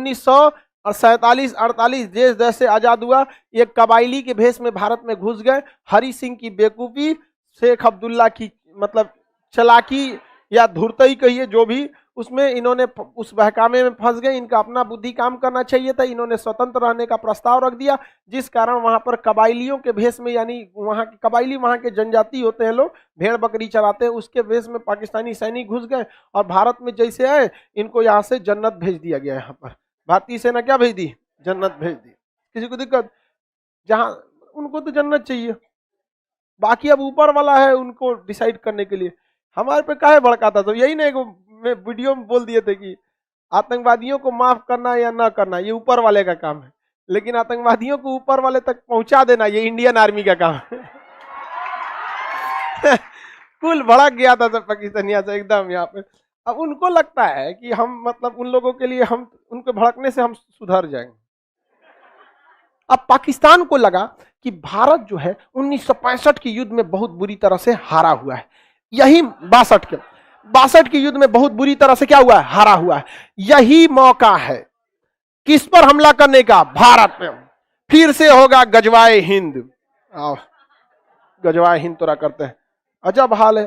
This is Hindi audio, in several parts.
1947 48 देश जैसे आजाद हुआ, ये कबायली के भेष में भारत में घुस गए। हरि सिंह की बेवकूफी, शेख अब्दुल्ला की मतलब चालाकी या धूर्तई कहिए जो भी, उसमें इन्होंने उस बहकामे में फंस गए। इनका अपना बुद्धि काम करना चाहिए था, इन्होंने स्वतंत्र रहने का प्रस्ताव रख दिया, जिस कारण वहां पर कबायलियों के भेष में, यानी वहां के कबायली वहां के जनजाति होते हैं लोग, भेड़ बकरी चराते हैं, उसके भेष में पाकिस्तानी सैनिक घुस गए और भारत में जैसे आए इनको यहाँ से जन्नत भेज दिया गया। यहाँ पर भारतीय सेना क्या भेज दी? जन्नत भेज दी। किसी को दिक्कत? जहां उनको तो जन्नत चाहिए, बाकी अब ऊपर वाला है उनको डिसाइड करने के लिए। हमारे पे काहे भड़काता? तो यही नहीं, मैं वीडियो में बोल दिए थे कि आतंकवादियों को माफ करना या ना करना ये ऊपर वाले का काम है, लेकिन आतंकवादियों को ऊपर वाले तक पहुंचा देना ये इंडियन आर्मी का काम है। कुल भड़क गया था सब पाकिस्तानिया से एकदम यहाँ पे। अब उनको लगता है कि हम मतलब उन लोगों के लिए, हम उनके भड़कने से हम सुधर जाएंगे। अब पाकिस्तान को लगा कि भारत जो है 1965 के युद्ध में बहुत बुरी तरह से हारा हुआ है, यही 62 के युद्ध में बहुत बुरी तरह से क्या हुआ है? हारा हुआ है। यही मौका है किस पर हमला करने का? भारत पे। फिर से होगा गजवाए हिंद। आओ गजवाए हिंद तोड़ा करते हैं, अजब हाल है।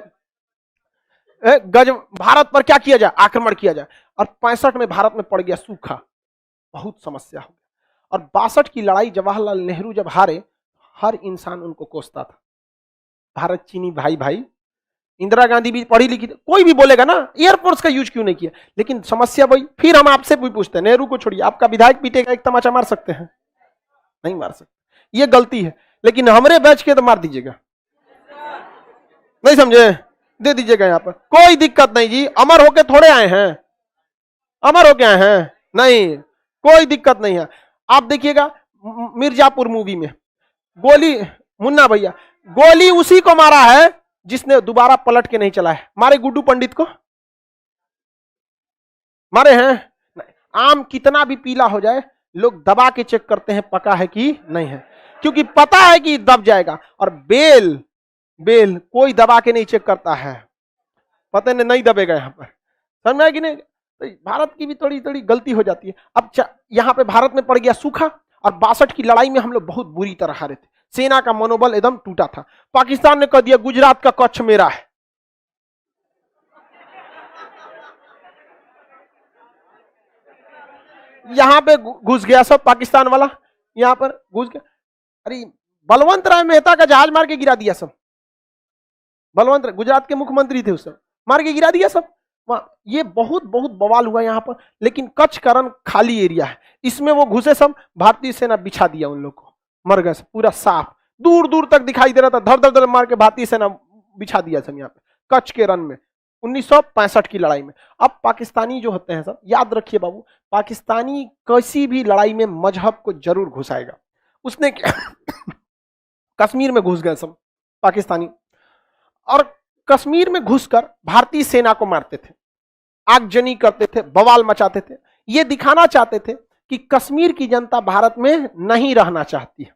भारत पर क्या किया जाए? आक्रमण किया जाए। और 65 में भारत में पड़ गया सूखा, बहुत समस्या हो गया। और 62 की लड़ाई जवाहरलाल नेहरू जब हारे, हर इंसान उनको कोसता था, भारत चीनी भाई भाई। इंदिरा गांधी भी पढ़ी लिखी थी, कोई भी बोलेगा ना एयरफोर्स का यूज क्यों नहीं किया, लेकिन समस्या वही। फिर हम आपसे भी पूछते हैं, नेहरू को छोड़िए, आपका विधायक पीटेगा, एक तमाचा मार सकते हैं? नहीं मार सकते, ये गलती है। लेकिन हमारे बैच के तो मार दीजिएगा, नहीं समझे? दे दीजिएगा यहाँ पर, कोई दिक्कत नहीं जी। अमर होके थोड़े आए हैं, अमर होके आए हैं नहीं, कोई दिक्कत नहीं है। आप देखिएगा मिर्जापुर मूवी में गोली, मुन्ना भैया, गोली उसी को मारा है जिसने दोबारा पलट के नहीं चला है। मारे गुड्डू पंडित को, मारे हैं? आम कितना भी पीला हो जाए लोग दबा के चेक करते हैं पका है कि नहीं है, क्योंकि पता है कि दब जाएगा। और बेल कोई दबा के नहीं चेक करता है, पता नहीं दबेगा यहाँ पर, समझ में कि नहीं? तो भारत की भी थोड़ी थोड़ी गलती हो जाती है। अब यहाँ पे भारत में पड़ गया सूखा, और 62 की लड़ाई में हम लोग बहुत बुरी तरह हारे थे, सेना का मनोबल एकदम टूटा था। पाकिस्तान ने कह दिया गुजरात का कच्छ मेरा है। यहां पे घुस गया सब पाकिस्तान वाला, यहां पर घुस गया। अरे बलवंत राय मेहता का जहाज मार के गिरा दिया सब। बलवंत राय गुजरात के मुख्यमंत्री थे उस समय, मार के गिरा दिया सब। ये बहुत बवाल हुआ यहाँ पर। लेकिन कच्छ का रण खाली एरिया है, इसमें वो घुसे सब, भारतीय सेना बिछा दिया उन लोग को, मर गए सब, पूरा साफ दूर दूर तक दिखाई दे रहा था, धर धर धर मार के भारतीय सेना बिछा दिया सब यहाँ पे कच्छ के रण में 1965 की लड़ाई में। अब पाकिस्तानी जो होते हैं सब, याद रखिए बाबू, पाकिस्तानी किसी भी लड़ाई में मजहब को जरूर घुसाएगा। उसने कश्मीर में घुस गए सब पाकिस्तानी, और कश्मीर में घुसकर भारतीय सेना को मारते थे, आगजनी करते थे, बवाल मचाते थे। ये दिखाना चाहते थे कि कश्मीर की जनता भारत में नहीं रहना चाहती है,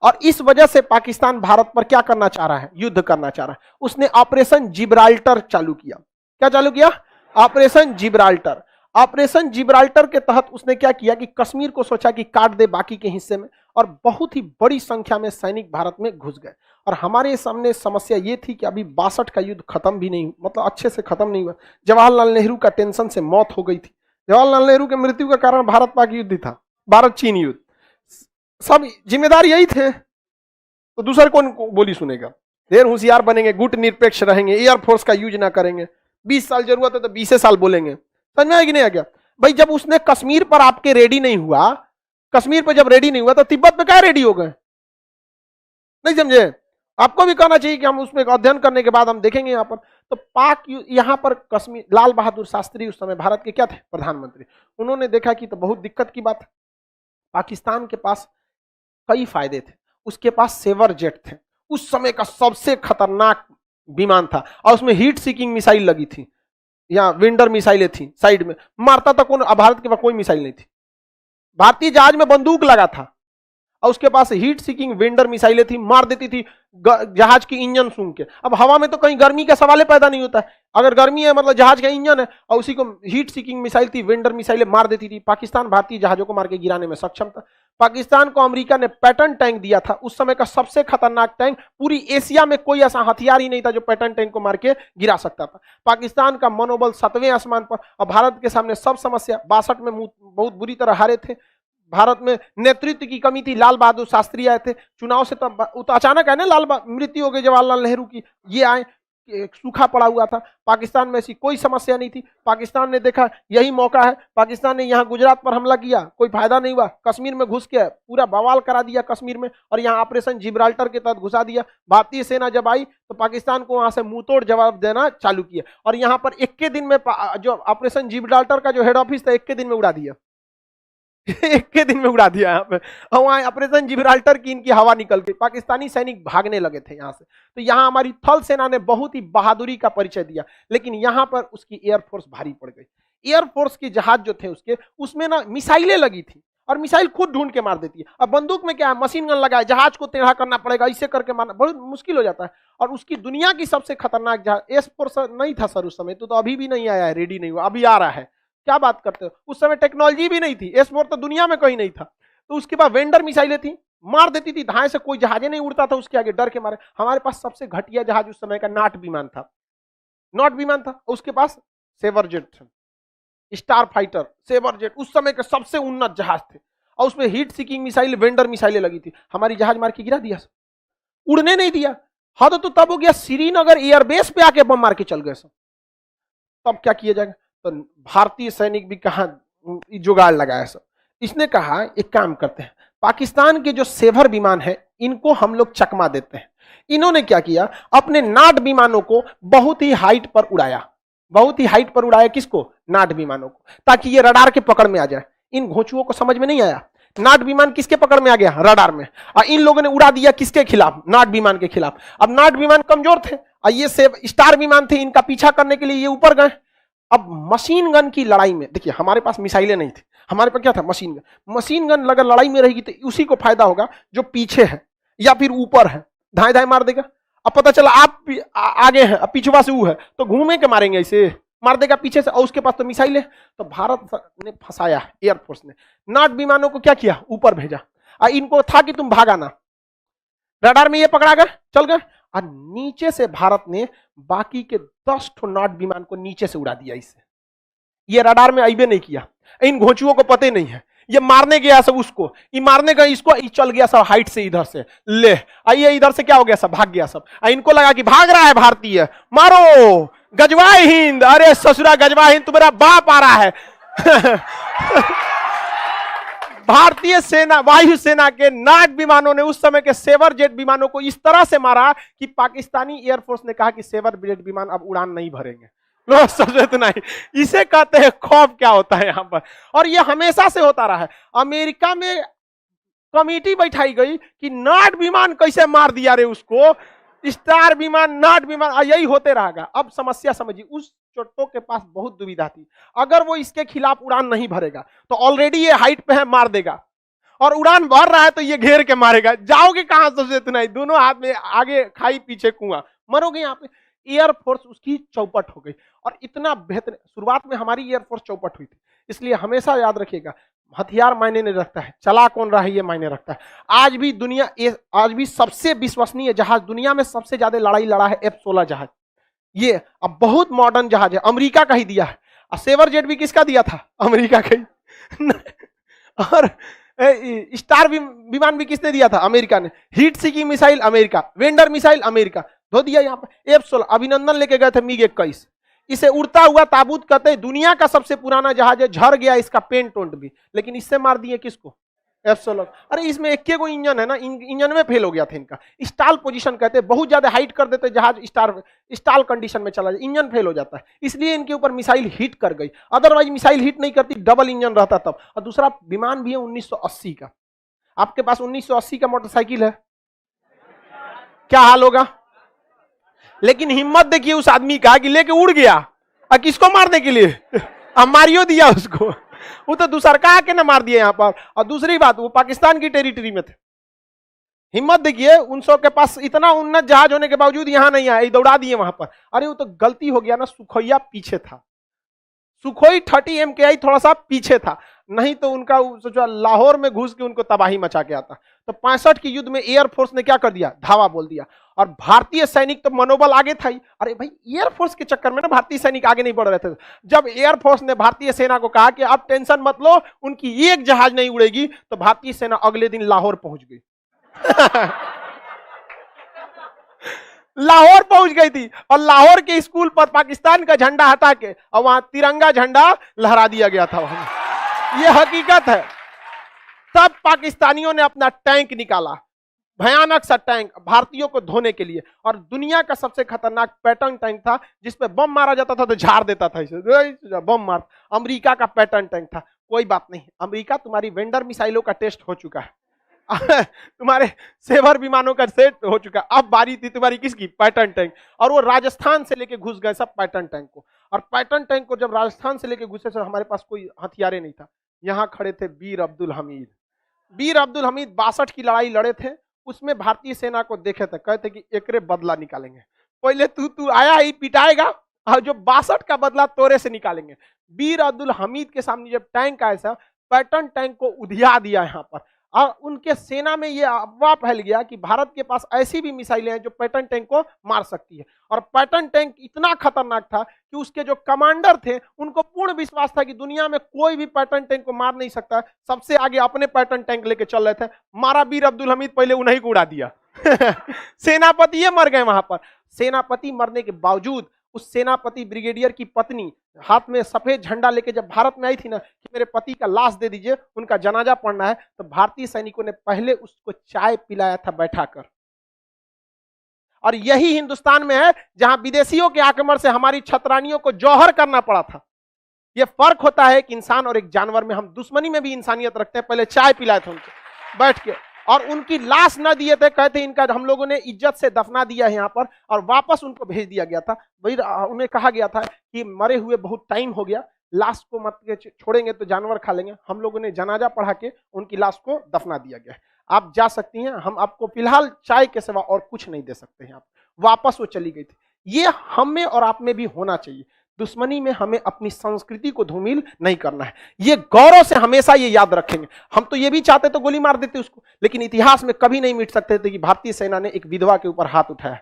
और इस वजह से पाकिस्तान भारत पर क्या करना चाह रहा है? युद्ध करना चाह रहा है। उसने ऑपरेशन जिब्राल्टर चालू किया। क्या चालू किया? Operation Gibraltar. ऑपरेशन जिब्राल्टर के तहत उसने क्या किया कि कश्मीर को सोचा कि काट दे बाकी के हिस्से में, और बहुत ही बड़ी संख्या में सैनिक भारत में घुस गए। और हमारे सामने समस्या ये थी कि अभी 62 का युद्ध खत्म भी नहीं, मतलब अच्छे से खत्म नहीं हुआ। जवाहरलाल नेहरू का टेंशन से मौत हो गई थी। जवाहरलाल नेहरू के मृत्यु का कारण भारत पाक युद्ध था, भारत चीन युद्ध, सब जिम्मेदार यही थे। तो दूसरे कौन बोली सुनेगा? ढेर होशियार बनेंगे, गुट निरपेक्ष रहेंगे, एयरफोर्स का यूज ना करेंगे, 20 साल जरूरत है तो 20 साल बोलेंगे। समझ में आया कि नहीं आ गया? भाई जब उसने कश्मीर पर आपके रेडी नहीं हुआ, कश्मीर पर जब रेडी नहीं हुआ तो तिब्बत पे क्या रेडी हो गए? नहीं समझे? आपको भी कहना चाहिए कि हम उसमें अध्ययन करने के बाद हम देखेंगे। यहाँ पर तो पाक, यहाँ पर कश्मीर, लाल बहादुर शास्त्री उस समय भारत के क्या थे? प्रधानमंत्री। उन्होंने देखा कि तो बहुत दिक्कत की बात है, पाकिस्तान के पास कई फायदे थे। उसके पास सेवर जेट थे, उस समय का सबसे खतरनाक विमान था, और उसमें हीट सीकिंग मिसाइल लगी थी, यहाँ विंडर मिसाइलें थी साइड में, मारता था कौन? भारत के पास कोई मिसाइल नहीं थी। भारतीय जहाज में बंदूक लगा था, और उसके पास हीट सीकिंग वेंडर मिसाइलें थी, मार देती थी जहाज की इंजन सूंघ के। अब हवा में तो कहीं गर्मी का सवाल पैदा नहीं होता है, अगर गर्मी है मतलब जहाज का इंजन है, और उसी को हीट सीकिंग मिसाइल थी, वेंडर मिसाइलें मार देती थी। पाकिस्तान भारतीय जहाजों को मार के गिराने में सक्षम था। पाकिस्तान को अमेरिका ने पैटर्न टैंक दिया था, उस समय का सबसे खतरनाक टैंक। पूरी एशिया में कोई ऐसा हथियार ही नहीं था जो पैटर्न टैंक को मार के गिरा सकता था। पाकिस्तान का मनोबल 7वें आसमान पर, और भारत के सामने सब समस्या। 62 में बहुत बुरी तरह हारे थे। भारत में नेतृत्व की कमी थी, लाल बहादुर शास्त्री आए थे चुनाव से, तो अचानक है ना, मृत्यु हो गई जवाहरलाल नेहरू की, ये आए, सूखा पड़ा हुआ था। पाकिस्तान में ऐसी कोई समस्या नहीं थी। पाकिस्तान ने देखा यही मौका है, पाकिस्तान ने यहाँ गुजरात पर हमला किया, कोई फायदा नहीं हुआ। कश्मीर में घुस के पूरा बवाल करा दिया कश्मीर में, और यहाँ ऑपरेशन जिब्राल्टर के तहत घुसा दिया। भारतीय सेना जब आई तो पाकिस्तान को वहां से मुंहतोड़ जवाब देना चालू किया, और यहाँ पर 1 दिन में जो ऑपरेशन जिब्राल्टर का जो हेड ऑफिस था 1 दिन में उड़ा दिया। 1 दिन में उड़ा दिया यहाँ पे, और वहां ऑपरेशन जिब्राल्टर की इनकी हवा निकल गई। पाकिस्तानी सैनिक भागने लगे थे यहाँ से। तो यहाँ हमारी थल सेना ने बहुत ही बहादुरी का परिचय दिया, लेकिन यहाँ पर उसकी एयरफोर्स भारी पड़ गई। एयरफोर्स की जहाज जो थे उसके, उसमें ना मिसाइलें लगी थी, और मिसाइल खुद ढूंढ के मार देती है। अब बंदूक में क्या है, मशीन गन लगा है, जहाज को टेढ़ा करना पड़ेगा, इसे करके मारना बहुत मुश्किल हो जाता है। और उसकी दुनिया की सबसे खतरनाक जहाज एस-4 नहीं था सर उस समय, तो अभी भी नहीं आया है, रेडी नहीं हुआ, अभी आ रहा है। क्या बात करते हो, उस समय टेक्नोलॉजी भी नहीं थी, एस-4 तो दुनिया में कहीं नहीं था। तो उसके बाद वेंडर मिसाइलें थी, मार देती थी, धाए से कोई जहाजे नहीं उड़ता था उसके आगे, डर के मारे। हमारे पास सबसे घटिया जहाज उस समय का नाट विमान था, नॉट विमान था। उसके पास सेवर जेट था, स्टार फाइटर, सेवर जेट, उस समय के सबसे उन्नत जहाज थे, और उसमें हीट सीकिंग मिसाइल, वेंडर मिसाइलें लगी थी। हमारी जहाज मार के गिरा दिया, उड़ने नहीं दिया। हाँ तो तब हो गया श्रीनगर एयरबेस पे आके बम मार के चल गए सब। तब क्या किया जाएगा, तो भारतीय सैनिक भी कहां जुगाड़ लगाया सब। इसने कहा एक काम करते हैं, पाकिस्तान के जो सेवर विमान है इनको हम लोग चकमा देते हैं। इन्होंने क्या किया, अपने नाट विमानों को बहुत ही हाइट पर उड़ाया, बहुत ही हाइट पर उड़ाया। किसको, नाट विमानों को, ताकि ये रडार के पकड़ में आ जाए। इन घोंचुओं को समझ में नहीं आया, नाट विमान किसके पकड़ में आ गया, रडार में, और इन लोगों ने उड़ा दिया किसके खिलाफ, नाट विमान के खिलाफ। अब नाट विमान कमजोर थे, और ये स्टार विमान थे, इनका पीछा करने के लिए ये ऊपर गए। अब मशीन गन की लड़ाई में देखिए, हमारे पास मिसाइलें नहीं थी, हमारे पास क्या था, मशीन गन। मशीन गन अगर लड़ाई में रहेगी तो उसी को फायदा होगा जो पीछे है या फिर ऊपर है, धाए धाए मार देगा। अब पता चला आप आगे हैं, अब पीछे से वो है, तो घूमे के मारेंगे, ऐसे मार देगा पीछे से, और उसके पास तो मिसाइल है। तो भारत ने फंसाया, एयरफोर्स ने नाट विमानों को क्या किया, ऊपर भेजा, और इनको था कि तुम भागा ना, रडार में ये पकड़ा गए, चल गए। और नीचे से भारत ने बाकी के 10 ठो नाट विमान को नीचे से उड़ा दिया। इससे ये रडार में आईबे नहीं किया, इन घोंचुओं को पते नहीं है, ये मारने गया सब उसको, ये मारने गए इसको, चल गया सब हाइट से इधर से, ले आइए इधर से क्या हो गया, सब भाग गया सब। इनको लगा कि भाग रहा है भारतीय, मारो गजवाए हिंद, अरे ससुरा गजवाए हिंद, तुम्हारा बाप आ रहा है। भारतीय सेना, वायुसेना के नाट विमानों ने उस समय के सेवर जेट विमानों को इस तरह से मारा कि पाकिस्तानी एयरफोर्स ने कहा कि सेवर जेट विमान अब उड़ान नहीं भरेंगे। लोग समझे तो नहीं, इसे कहते हैं खौफ क्या होता है यहां पर। और यह हमेशा से होता रहा है। अमेरिका में कमेटी बैठाई गई कि नाट विमान कैसे मार दिया रे उसको, स्टार विमान, नाट विमान, यही होते रहेगा। अब समस्या समझिए, उस चोट्टों के पास बहुत दुविधा थी, अगर वो इसके खिलाफ उड़ान नहीं भरेगा तो ऑलरेडी ये हाइट पे है, मार देगा, और उड़ान भर रहा है तो ये घेर के मारेगा, जाओगे कहां से नहीं, दोनों हाथ में, आगे खाई पीछे कुआं, मरोगे यहाँ पे। एयरफोर्स उसकी चौपट हो गई, और इतना बेहतर, शुरुआत में हमारी एयरफोर्स चौपट हुई थी। इसलिए हमेशा याद रखिएगा, हथियार मायने नहीं रखता है, चला कौन रहा है ये मायने रखता है। आज भी दुनिया, आज भी सबसे विश्वसनीय जहाज, दुनिया में सबसे ज्यादा लड़ाई लड़ा है F-16 जहाज। ये अब बहुत मॉडर्न जहाज है, अमेरिका का ही दिया है। और सेवर जेट भी किसका दिया था, अमेरिका का ही। और स्टार विमान भी किसने दिया था, अमेरिका ने। Heat seeking missile America, vendor missile America, धो दिया यहाँ पर। F-16 अभिनंदन लेके गए थे MiG-21, इसे उड़ता हुआ ताबूत कहते हैं, दुनिया का सबसे पुराना जहाज है, झड़ गया इसका पेंट ओंट भी, लेकिन इससे मार दिए किसको, F-16। अरे इसमें एक को इंजन है ना, इंजन में फेल हो गया था इनका। स्टाल पोजीशन कहते हैं, बहुत ज्यादा हाइट कर देते जहाज, स्टाल कंडीशन में चला जाए, इंजन फेल हो जाता है, इसलिए इनके ऊपर मिसाइल हिट कर गई। अदरवाइज मिसाइल हिट नहीं करती, डबल इंजन रहता तब। और दूसरा विमान भी है 1980 का, आपके पास 1980 का मोटरसाइकिल है, क्या हाल होगा। लेकिन हिम्मत देखिए उस आदमी का कि लेके उड़ गया, और किसको मारने के लिए, अब मारियो दिया उसको, वो तो दूसरा का आके ना मार दिया यहाँ पर। और दूसरी बात, वो पाकिस्तान की टेरिटरी में थे, हिम्मत देखिए, उन सब के पास इतना उन्नत जहाज होने के बावजूद यहां नहीं आए, दौड़ा दिए वहां पर। अरे वो तो गलती हो गया ना, सुखोइया पीछे था, सुखोई 30 MKI थोड़ा सा पीछे था, नहीं तो उनका सोचो लाहौर में घुस के उनको तबाही मचा के आता। तो 65 की युद्ध में एयरफोर्स ने क्या कर दिया, धावा बोल दिया। और भारतीय सैनिक तो मनोबल आगे था ही। अरे भाई एयरफोर्स के चक्कर में ना भारतीय सैनिक आगे नहीं बढ़ रहे थे। जब एयरफोर्स ने भारतीय सेना को कहा कि आप टेंशन मत लो, उनकी एक जहाज नहीं उड़ेगी, तो भारतीय सेना अगले दिन लाहौर पहुंच गई। लाहौर पहुंच गई थी, और लाहौर के स्कूल पर पाकिस्तान का झंडा हटा के और वहां तिरंगा झंडा लहरा दिया गया था वहां। यह हकीकत है। तब पाकिस्तानियों ने अपना टैंक निकाला, भयानक सा टैंक, भारतीयों को धोने के लिए। और दुनिया का सबसे खतरनाक पैटर्न टैंक था, जिसपे बम मारा जाता था तो झाड़ देता था इसे, बम मार। अमेरिका का पैटर्न टैंक था। कोई बात नहीं, अमेरिका तुम्हारी वेंडर मिसाइलों का टेस्ट हो चुका है, तुम्हारे सेवर विमानों का सेट हो चुका। अब बारी थी तुम्हारी किसकी, पैटर्न टैंक। और वो राजस्थान से लेके घुस गए सब पैटर्न टैंक को। और पैटर्न टैंक को जब राजस्थान से लेके घुसे, हमारे पास कोई हथियारे नहीं था। यहां खड़े थे वीर अब्दुल हमीद। वीर अब्दुल हमीद 62 की लड़ाई लड़े थे, उसमें भारतीय सेना को देखे थे, कहते कि एकरे बदला निकालेंगे। पहले तू आया ही पिटाएगा, और जो 62 का बदला तोरे से निकालेंगे। वीर अब्दुल हमीद के सामने जब टैंक आया था, पैटर्न टैंक को उधिया दिया यहाँ पर। और उनके सेना में यह अफवाह फैल गया कि भारत के पास ऐसी भी मिसाइलें हैं जो पैटर्न टैंक को मार सकती है। और पैटर्न टैंक इतना खतरनाक था कि उसके जो कमांडर थे उनको पूर्ण विश्वास था कि दुनिया में कोई भी पैटर्न टैंक को मार नहीं सकता। सबसे आगे अपने पैटर्न टैंक लेके चल रहे थे, मारा वीर अब्दुल हमीद, पहले उन्हीं को उड़ा दिया। सेनापति ये मर गए वहां पर। सेनापति मरने के बावजूद उस सेनापति ब्रिगेडियर की पत्नी हाथ में सफेद झंडा लेके जब भारत में आई थी ना, कि मेरे पति का लाश दे दीजिए, उनका जनाजा पढ़ना है, तो भारतीय सैनिकों ने पहले उसको चाय पिलाया था बैठाकर। और यही हिंदुस्तान में है जहां विदेशियों के आक्रमण से हमारी छतरानियों को जौहर करना पड़ा था। यह फर्क होता है कि इंसान और एक जानवर में। हम दुश्मनी में भी इंसानियत रखते हैं, पहले चाय पिलाए थे उनके बैठ के, और उनकी लाश न दिए थे, कहते इनका हम लोगों ने इज्जत से दफना दिया है यहाँ पर, और वापस उनको भेज दिया गया था। वही उन्हें कहा गया था कि मरे हुए बहुत टाइम हो गया, लाश को मत छोड़ेंगे तो जानवर खा लेंगे। हम लोगों ने जनाजा पढ़ा के उनकी लाश को दफना दिया गया। आप जा सकती हैं, हम आपको फिलहाल चाय के सिवा और कुछ नहीं दे सकते हैं। आप वापस वो चली गई थी। ये हम में और आप में भी होना चाहिए। दुश्मनी में हमें अपनी संस्कृति को धूमिल नहीं करना है। ये गौरव से हमेशा ये याद रखेंगे। हम तो ये भी चाहते तो गोली मार देते उसको, लेकिन इतिहास में कभी नहीं मिट सकते थे कि भारतीय सेना ने एक विधवा के ऊपर हाथ उठाया।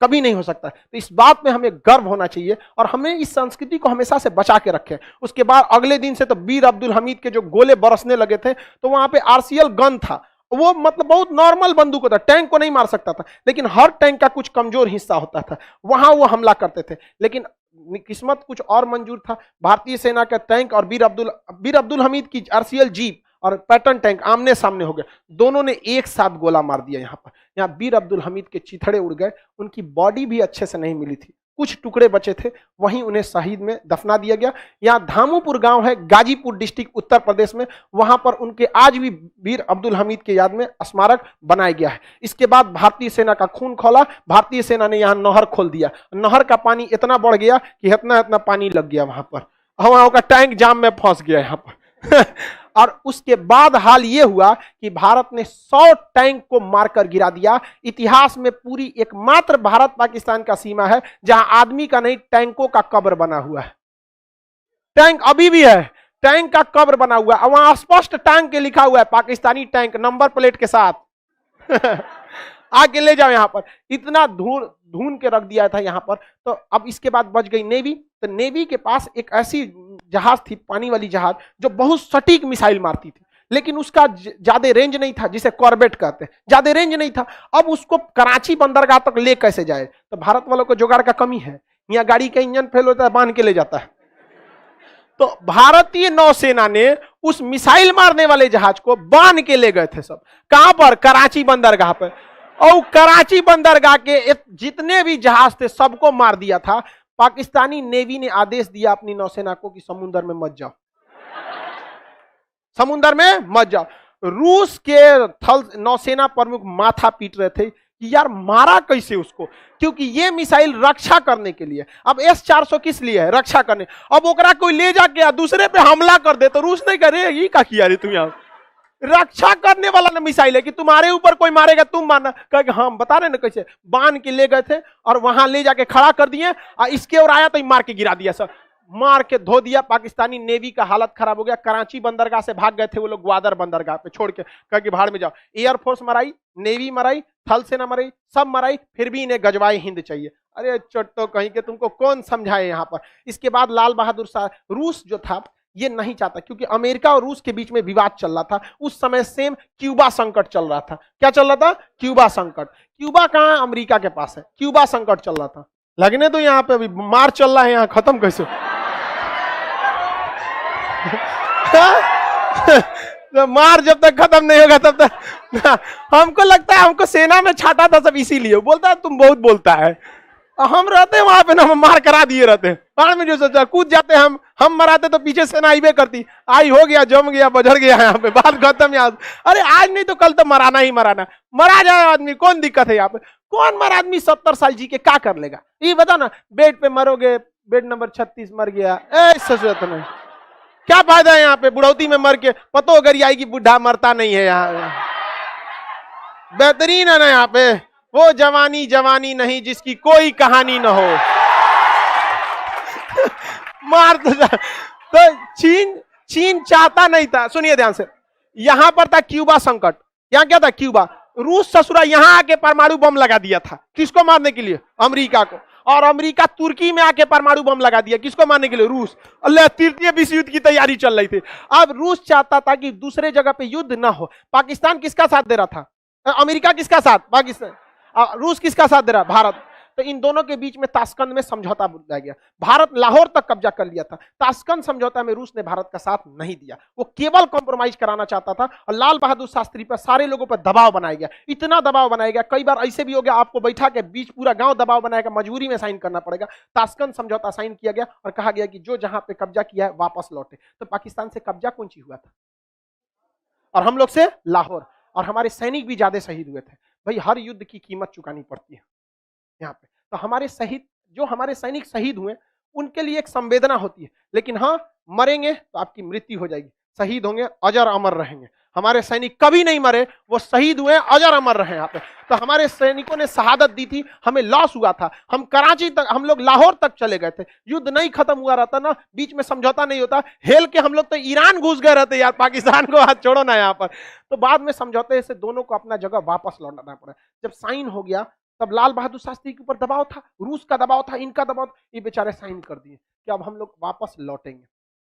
कभी नहीं हो सकता। तो इस बात में हमें गर्व होना चाहिए, और हमें इस संस्कृति को हमेशा से बचा के रखें। उसके बाद अगले दिन से तो वीर अब्दुल हमीद के जो गोले बरसने लगे थे, तो वहां पे आरसीएल गन था। वो मतलब बहुत नॉर्मल बंदूक होता, टैंक को नहीं मार सकता था, लेकिन हर टैंक का कुछ कमजोर हिस्सा होता था, वहां वो हमला करते थे। लेकिन किस्मत कुछ और मंजूर था। भारतीय सेना का टैंक और वीर अब्दुल हमीद की आरसीएल जीप और पैटर्न टैंक आमने सामने हो गए। दोनों ने एक साथ गोला मार दिया। यहाँ पर यहाँ वीर अब्दुल हमीद के चिथड़े उड़ गए। उनकी बॉडी भी अच्छे से नहीं मिली थी, कुछ टुकड़े बचे थे, वहीं उन्हें शहीद में दफना दिया गया। यहाँ धामूपुर गांव है, गाजीपुर डिस्ट्रिक्ट, उत्तर प्रदेश में। वहां पर उनके आज भी वीर अब्दुल हमीद के याद में स्मारक बनाया गया है। इसके बाद भारतीय सेना का खून खौला। भारतीय सेना ने यहाँ नहर खोल दिया। नहर का पानी इतना बढ़ गया कि इतना पानी लग गया वहां पर, वहां का टैंक जाम में फंस गया यहाँ पर। और उसके बाद हाल यह हुआ कि भारत ने 100 टैंक को मारकर गिरा दिया। इतिहास में पूरी एकमात्र भारत पाकिस्तान का सीमा है जहां आदमी का नहीं, टैंकों का कब्र बना हुआ है। टैंक अभी भी है, टैंक का कब्र बना हुआ है। वहां स्पष्ट टैंक के लिखा हुआ है, पाकिस्तानी टैंक, नंबर प्लेट के साथ। आके ले जाओ यहाँ पर। इतना ढूंढ के रख दिया था यहाँ पर। तो अब इसके बाद बच गई नेवी। तो नेवी के पास एक ऐसी जहाज थी, पानी वाली जहाज, जो बहुत सटीक मिसाइल मारती थी, लेकिन उसका ज्यादा रेंज नहीं था, जिसे कॉर्बेट कहते हैं, ज्यादा रेंज नहीं था। अब उसको कराची बंदरगाह तक ले कैसे जाए? तो भारत वालों को जुगाड़ का कमी है। यहाँ गाड़ी का इंजन फेल होता है, बांध के ले जाता है। तो भारतीय नौसेना ने उस मिसाइल मारने वाले जहाज को बांध के ले गए थे सब। कहां पर? कराची बंदरगाह पर। और कराची बंदरगाह के जितने भी जहाज थे सबको मार दिया था। पाकिस्तानी नेवी ने आदेश दिया अपनी नौसेना को कि समुद्र में मत जाओ, समुद्र में मत जाओ। रूस के थल नौसेना प्रमुख माथा पीट रहे थे कि यार मारा कैसे उसको, क्योंकि ये मिसाइल रक्षा करने के लिए। अब S-400 किस लिए है? रक्षा करने। अब ओकरा कोई ले जाके दूसरे पे हमला कर दे तो रूस नहीं करे, ये क्या किया रे तुम यहाँ? रक्षा करने वाला ना मिसाइल है कि तुम्हारे ऊपर कोई मारेगा तुम मारना। कह हाँ बता रहे ना कैसे बांध के ले गए थे और वहां ले जाके खड़ा कर दिए और इसके और आया तो मार के गिरा दिया सर, मार के धो दिया। पाकिस्तानी नेवी का हालत खराब हो गया। कराची बंदरगाह से भाग गए थे वो लोग ग्वादर बंदरगाह पे छोड़ के, कह के भाड़ में जाओ। एयरफोर्स मराई, नेवी मराई, थल सेना मराई, सब मराई, फिर भी इन्हें गजवाए हिंद चाहिए। अरे चट्टो कहीं के तुमको कौन समझाए यहाँ पर। इसके बाद लाल बहादुर शास्त्री, रूस जो था ये नहीं चाहता क्योंकि अमेरिका और रूस के बीच में विवाद चल रहा था उस समय। सेम क्यूबा संकट चल रहा था। क्या चल रहा था? क्यूबा संकट। क्यूबा कहाँ? अमेरिका के पास है। क्यूबा संकट चल रहा था। लगने तो यहाँ पे अभी मार चल रहा है, यहाँ खत्म कैसे तो मार जब तक खत्म नहीं होगा तब तक हमको लगता है हमको सेना में छाटा था सब इसीलिए। बोलता है तुम बहुत बोलता है। हम रहते हैं वहां पे ना, हम मार करा दिए रहते हैं। बाढ़ में जो सोचा कूद जाते हम मराते तो पीछे सेना आईबे करती। आई हो गया, जम गया, बजर गया, यहाँ पे बात खत्म। यहाँ अरे आज नहीं तो कल तो मराना ही मराना। मरा जाए आदमी, कौन दिक्कत है यहाँ पे? कौन मर आदमी 70 साल जी के क्या कर लेगा? ये बता ना, बेड पे मरोगे, बेड नंबर 36 मर गया, ऐसा सोचता नहीं। क्या फायदा है यहाँ पे बुढ़ौती में मर के? पतो अगर आएगी बुढ़ा मरता नहीं है यहाँ। बेहतरीन है ना यहाँ पे, वो जवानी जवानी नहीं जिसकी कोई कहानी न हो। मार तो चीन चाहता नहीं था। सुनिए ध्यान से, यहां पर था क्यूबा संकट। यहां क्या था? क्यूबा। रूस ससुरा यहां आके परमाणु बम लगा दिया था। किसको मारने के लिए? अमेरिका को। और अमेरिका तुर्की में आके परमाणु बम लगा दिया। किसको मारने के लिए? रूस। अल्लाह, तृतीय विश्व युद्ध की तैयारी चल रही थी। अब रूस चाहता था कि दूसरे जगह पे युद्ध ना हो। पाकिस्तान किसका साथ दे रहा था? अमेरिका किसका साथ? पाकिस्तान। रूस किसका साथ दे रहा? भारत। तो इन दोनों के बीच में ताशकंद में समझौता बुलाया गया। भारत लाहौर तक कब्जा कर लिया था। ताशकंद समझौता में रूस ने भारत का साथ नहीं दिया। वो केवल कॉम्प्रोमाइज कराना चाहता था और लाल बहादुर शास्त्री पर सारे लोगों पर दबाव बनाया गया। इतना दबाव बनाया गया, कई बार ऐसे भी हो गया आपको बैठा के बीच पूरा गांव दबाव बनाएगा, मजबूरी में साइन करना पड़ेगा। ताशकंद समझौता साइन किया गया और कहा गया कि जो जहां पे कब्जा किया है वापस लौटे। तो पाकिस्तान से कब्जा कौन सी हुआ था? और हम लोग से लाहौर। और हमारे सैनिक भी ज्यादा शहीद हुए थे। भाई हर युद्ध की कीमत चुकानी पड़ती है यहाँ पे। तो हमारे हमारे सैनिक शहीद हुए उनके लिए एक संवेदना होती है। लेकिन हाँ, मरेंगे तो आपकी मृत्यु हो जाएगी, शहीद होंगे, अजर अमर रहेंगे। हमारे सैनिक कभी नहीं मरे, वो शहीद हुए, अजर अमर रहे यहाँ पे। तो हमारे सैनिकों ने शहादत दी थी, हमें लॉस हुआ था। हम कराची तक, हम लोग लाहौर तक चले गए थे। युद्ध नहीं खत्म हुआ रहता ना, बीच में समझौता नहीं होता, हेल के हम लोग तो ईरान घुस गए रहते यार। पाकिस्तान को हाथ छोड़ो ना यहाँ पर। तो बाद में समझौते से दोनों को अपना जगह वापस लौटाना पड़ा। जब साइन हो गया तब लाल बहादुर शास्त्री के ऊपर दबाव था, रूस का दबाव था, इनका दबाव था। ये बेचारे साइन कर दिए कि अब हम लोग वापस लौटेंगे,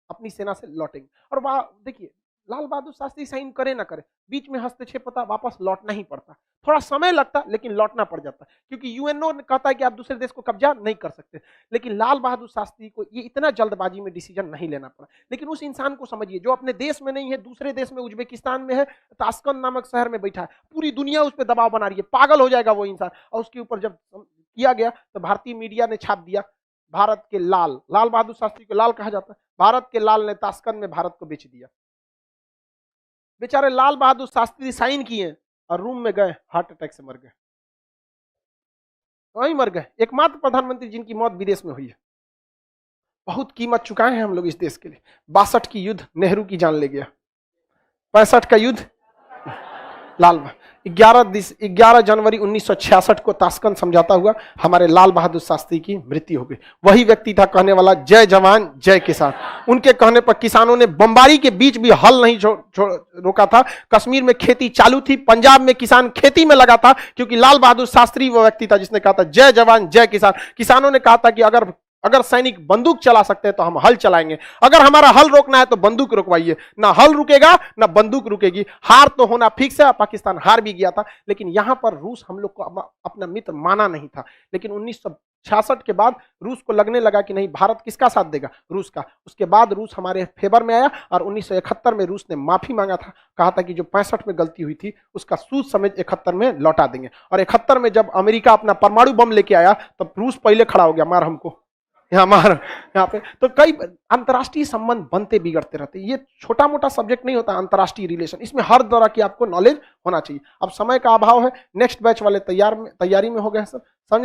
अपनी सेना से लौटेंगे। और वहां देखिए, लाल बहादुर शास्त्री साइन करे ना करे, बीच में हस्तक्षेप होता, वापस लौटना ही पड़ता। थोड़ा समय लगता लेकिन लौटना पड़ जाता, क्योंकि यूएनओ ने कहता है कि आप दूसरे देश को कब्जा नहीं कर सकते। लेकिन लाल बहादुर शास्त्री को ये इतना जल्दबाजी में डिसीजन नहीं लेना पड़ा। लेकिन उस इंसान को समझिए जो अपने देश में नहीं है, दूसरे देश में, उज्बेकिस्तान में है, ताशकंद नामक शहर में बैठा है, पूरी दुनिया उस पर दबाव बना रही है, पागल हो जाएगा वो इंसान। और उसके ऊपर जब किया गया तो भारतीय मीडिया ने छाप दिया, भारत के लाल बहादुर शास्त्री को लाल कहा जाता है, भारत के लाल ने ताशकंद में भारत को बेच दिया। बेचारे लाल बहादुर शास्त्री साइन किए और रूम में गए, हार्ट अटैक से मर गए, वहीं मर गए। एकमात्र प्रधानमंत्री जिनकी मौत विदेश में हुई है। बहुत कीमत चुकाए हैं हम लोग इस देश के लिए। 62 की युद्ध नेहरू की जान ले गया, 65 का युद्ध लाल 11 जनवरी 1966 को ताशकंद समझौता हुआ, हमारे लाल बहादुर शास्त्री की मृत्यु हो गई। वही व्यक्ति था कहने वाला जय जवान जय किसान। उनके कहने पर किसानों ने बमबारी के बीच भी हल नहीं रोका था। कश्मीर में खेती चालू थी, पंजाब में किसान खेती में लगा था, क्योंकि लाल बहादुर शास्त्री वो व्यक्ति था जिसने कहा था जय जवान जय किसान। किसानों ने कहा था कि अगर सैनिक बंदूक चला सकते हैं तो हम हल चलाएंगे, अगर हमारा हल रोकना है तो बंदूक रुकवाइए। ना हल रुकेगा ना बंदूक रुकेगी। हार तो होना फिक्स है, पाकिस्तान हार भी गया था। लेकिन यहां पर रूस हम लोग को अपना मित्र माना नहीं था। लेकिन 1966 के बाद रूस को लगने लगा कि नहीं, भारत किसका साथ देगा? रूस का। उसके बाद रूस हमारे फेवर में आया और 1971 में रूस ने माफी मांगा था, कहा था कि जो 65 में गलती हुई थी उसका सूद समेत 71 में लौटा देंगे। और 71 में जब अमेरिका अपना परमाणु बम लेके आया तब रूस पहले खड़ा हो गया, मार हमको यहाँ पे। तो कई अंतर्राष्ट्रीय संबंध बनते बिगड़ते रहते। ये छोटा मोटा सब्जेक्ट नहीं होता अंतर्राष्ट्रीय रिलेशन, इसमें हर तरह की आपको नॉलेज होना चाहिए। अब समय का अभाव है, नेक्स्ट बैच वाले तैयारी में हो गए सब।